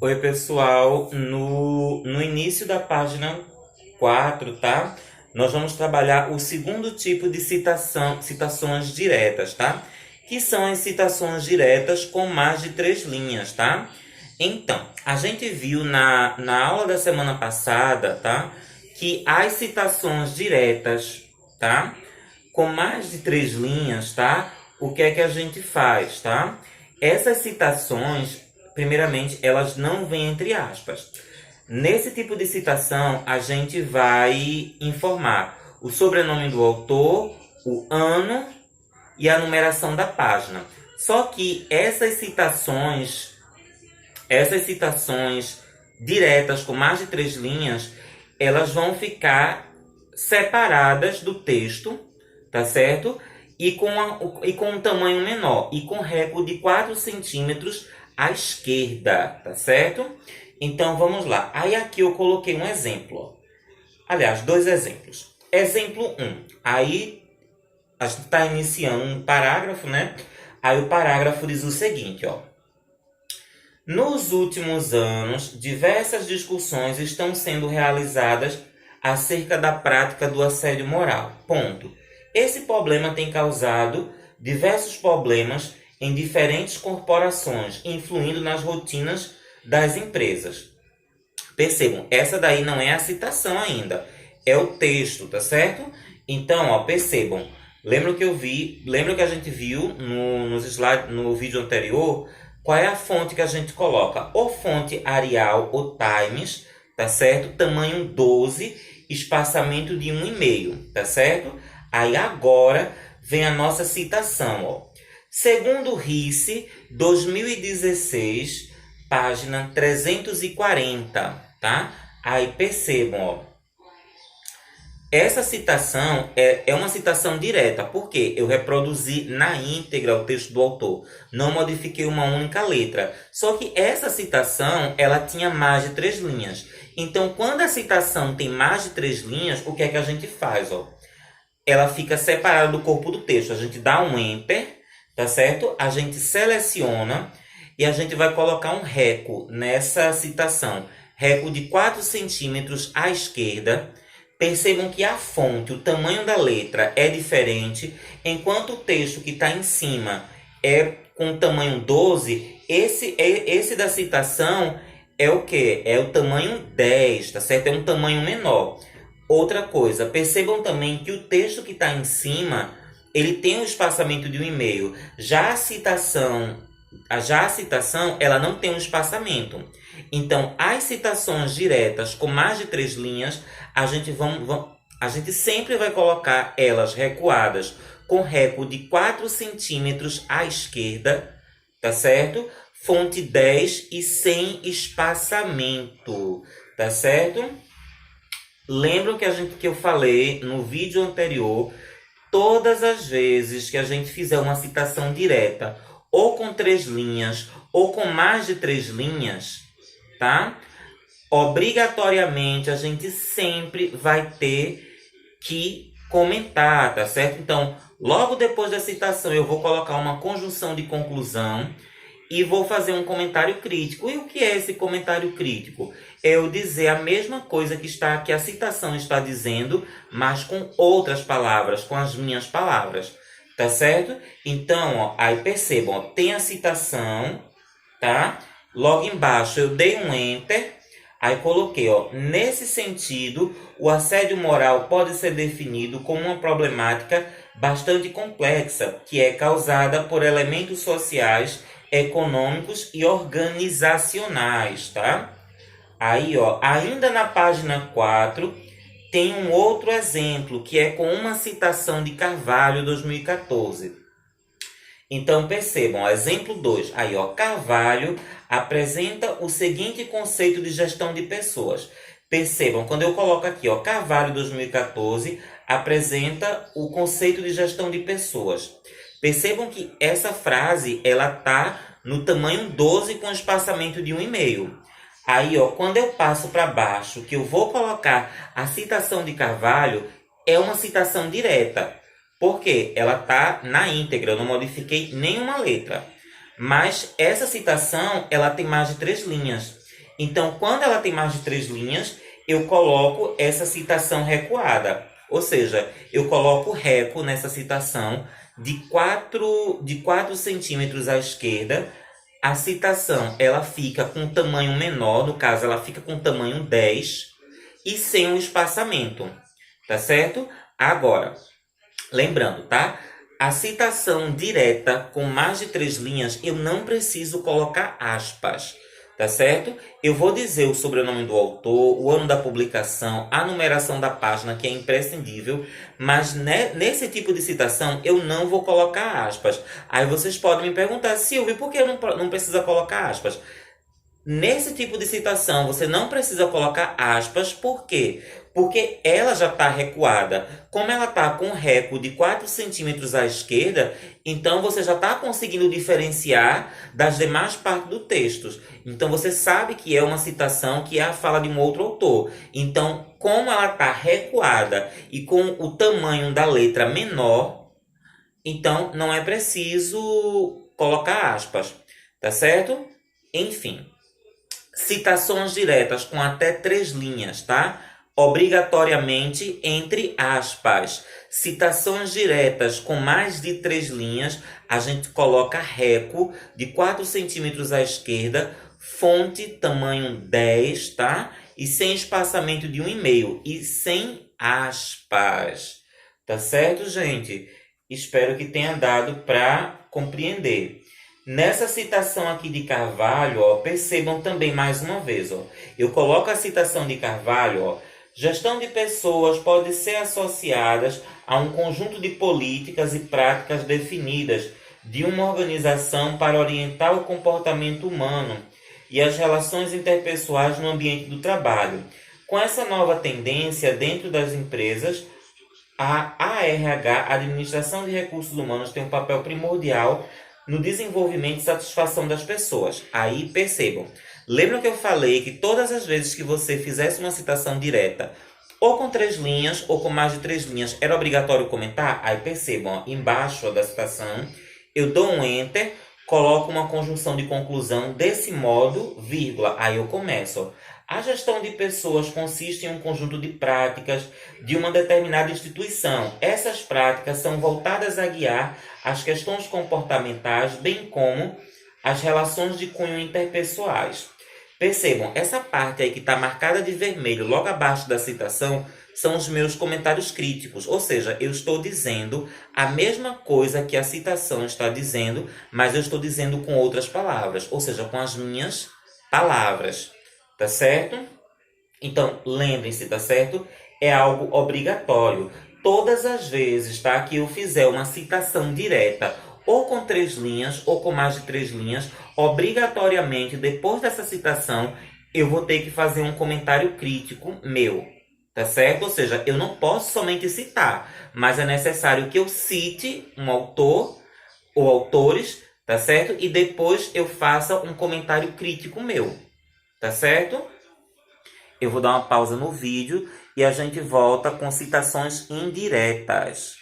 Oi, pessoal. No início da página 4, tá? Nós vamos trabalhar o segundo tipo de citações diretas, tá? Que são as citações diretas com mais de 3 linhas, tá? Então, a gente viu na aula da semana passada, tá? Que as citações diretas, tá? Com mais de 3 linhas, tá? O que é que a gente faz, tá? Essas citações, primeiramente, elas não vêm entre aspas. Nesse tipo de citação, a gente vai informar o sobrenome do autor, o ano e a numeração da página. Só que essas citações diretas com mais de 3 linhas, elas vão ficar separadas do texto, tá certo? E com um tamanho menor, e com recorde de 4 centímetros à esquerda, tá certo? Então vamos lá. Aí aqui eu coloquei um exemplo, ó. Aliás, 2 exemplos. Exemplo 1. Aí a gente está iniciando um parágrafo, né? Aí o parágrafo diz o seguinte, ó. Nos últimos anos, diversas discussões estão sendo realizadas acerca da prática do assédio moral. Ponto. Esse problema tem causado diversos problemas em diferentes corporações, influindo nas rotinas das empresas. Percebam, essa daí não é a citação ainda, é o texto, tá certo? Então, ó, percebam, lembra que a gente viu no vídeo anterior, qual é a fonte que a gente coloca? Ou fonte Arial ou Times, tá certo? Tamanho 12, espaçamento de 1,5, tá certo? Aí agora vem a nossa citação, ó. Segundo Risse, 2016, página 340, tá? Aí percebam, ó. Essa citação é uma citação direta, porque eu reproduzi na íntegra o texto do autor, não modifiquei uma única letra. Só que essa citação, ela tinha mais de 3 linhas. Então, quando a citação tem mais de 3 linhas, o que é que a gente faz, ó? Ela fica separada do corpo do texto. A gente dá um Enter, tá certo? A gente seleciona e a gente vai colocar um reco nessa citação. Reco de 4 centímetros à esquerda. Percebam que a fonte, o tamanho da letra é diferente, enquanto o texto que está em cima é com tamanho 12, esse da citação é o quê? É o tamanho 10, tá certo? É um tamanho menor. Outra coisa, percebam também que o texto que está em cima, ele tem um espaçamento de 1,5. Já a citação, ela não tem um espaçamento. Então, as citações diretas com mais de 3 linhas, a gente sempre vai colocar elas recuadas com recuo de 4 centímetros à esquerda, tá certo? Fonte 10 e sem espaçamento, tá certo? Lembram que eu falei no vídeo anterior, todas as vezes que a gente fizer uma citação direta, ou com 3 linhas, ou com mais de 3 linhas, tá? Obrigatoriamente a gente sempre vai ter que comentar, tá certo? Então, logo depois da citação, eu vou colocar uma conjunção de conclusão e vou fazer um comentário crítico. E o que é esse comentário crítico? É eu dizer a mesma coisa que a citação está dizendo, mas com outras palavras, com as minhas palavras, tá certo? Então, ó, aí percebam, ó, tem a citação, tá? Logo embaixo eu dei um Enter, aí coloquei, ó, nesse sentido, o assédio moral pode ser definido como uma problemática bastante complexa, que é causada por elementos sociais, econômicos e organizacionais, tá? Aí, ó, ainda na página 4, tem um outro exemplo, que é com uma citação de Carvalho, 2014. Então, percebam, ó, exemplo 2. Aí, ó, Carvalho apresenta o seguinte conceito de gestão de pessoas. Percebam, quando eu coloco aqui, ó, Carvalho 2014 apresenta o conceito de gestão de pessoas. Percebam que essa frase, ela tá no tamanho 12 com espaçamento de 1,5. Aí, ó, quando eu passo para baixo, que eu vou colocar a citação de Carvalho, é uma citação direta. Porque ela tá na íntegra, eu não modifiquei nenhuma letra. Mas essa citação, ela tem mais de 3 linhas. Então, quando ela tem mais de 3 linhas, eu coloco essa citação recuada. Ou seja, eu coloco reco nessa citação de 4 centímetros à esquerda. A citação ela fica com um tamanho menor, no caso, ela fica com tamanho 10 e sem um espaçamento. Tá certo? Agora, lembrando, tá? A citação direta com mais de 3 linhas, eu não preciso colocar aspas, tá certo? Eu vou dizer o sobrenome do autor, o ano da publicação, a numeração da página, que é imprescindível, mas nesse tipo de citação eu não vou colocar aspas. Aí vocês podem me perguntar, Silvio, por que eu não precisa colocar aspas? Nesse tipo de citação, você não precisa colocar aspas, por quê? Porque ela já está recuada. Como ela está com um recuo de 4 centímetros à esquerda, então você já está conseguindo diferenciar das demais partes do texto. Então você sabe que é uma citação, que é a fala de um outro autor. Então, como ela está recuada e com o tamanho da letra menor, então não é preciso colocar aspas, tá certo? Enfim. Citações diretas com até 3 linhas, tá? Obrigatoriamente entre aspas. Citações diretas com mais de 3 linhas, a gente coloca reco de 4 centímetros à esquerda, fonte tamanho 10, tá? E sem espaçamento de 1,5 e sem aspas. Tá certo, gente? Espero que tenha dado para compreender. Nessa citação aqui de Carvalho, ó, percebam também mais uma vez, ó, eu coloco a citação de Carvalho, ó, gestão de pessoas pode ser associadas a um conjunto de políticas e práticas definidas de uma organização para orientar o comportamento humano e as relações interpessoais no ambiente do trabalho. Com essa nova tendência dentro das empresas, a ARH, Administração de Recursos Humanos, tem um papel primordial no desenvolvimento e satisfação das pessoas. Aí percebam. Lembram que eu falei que todas as vezes que você fizesse uma citação direta, ou com 3 linhas, ou com mais de 3 linhas, era obrigatório comentar? Aí percebam, ó, embaixo ó, da citação, eu dou um enter, coloco uma conjunção de conclusão desse modo, vírgula. Aí eu começo. Ó. A gestão de pessoas consiste em um conjunto de práticas de uma determinada instituição. Essas práticas são voltadas a guiar as questões comportamentais, bem como as relações de cunho interpessoais. Percebam, essa parte aí que está marcada de vermelho logo abaixo da citação são os meus comentários críticos. Ou seja, eu estou dizendo a mesma coisa que a citação está dizendo, mas eu estou dizendo com outras palavras. Ou seja, com as minhas palavras. Tá certo? Então, lembrem-se, tá certo? É algo obrigatório. Todas as vezes, tá, que eu fizer uma citação direta, ou com 3 linhas, ou com mais de 3 linhas, obrigatoriamente, depois dessa citação, eu vou ter que fazer um comentário crítico meu. Tá certo? Ou seja, eu não posso somente citar, mas é necessário que eu cite um autor ou autores, tá certo? E depois eu faça um comentário crítico meu. Tá certo? Eu vou dar uma pausa no vídeo e a gente volta com citações indiretas.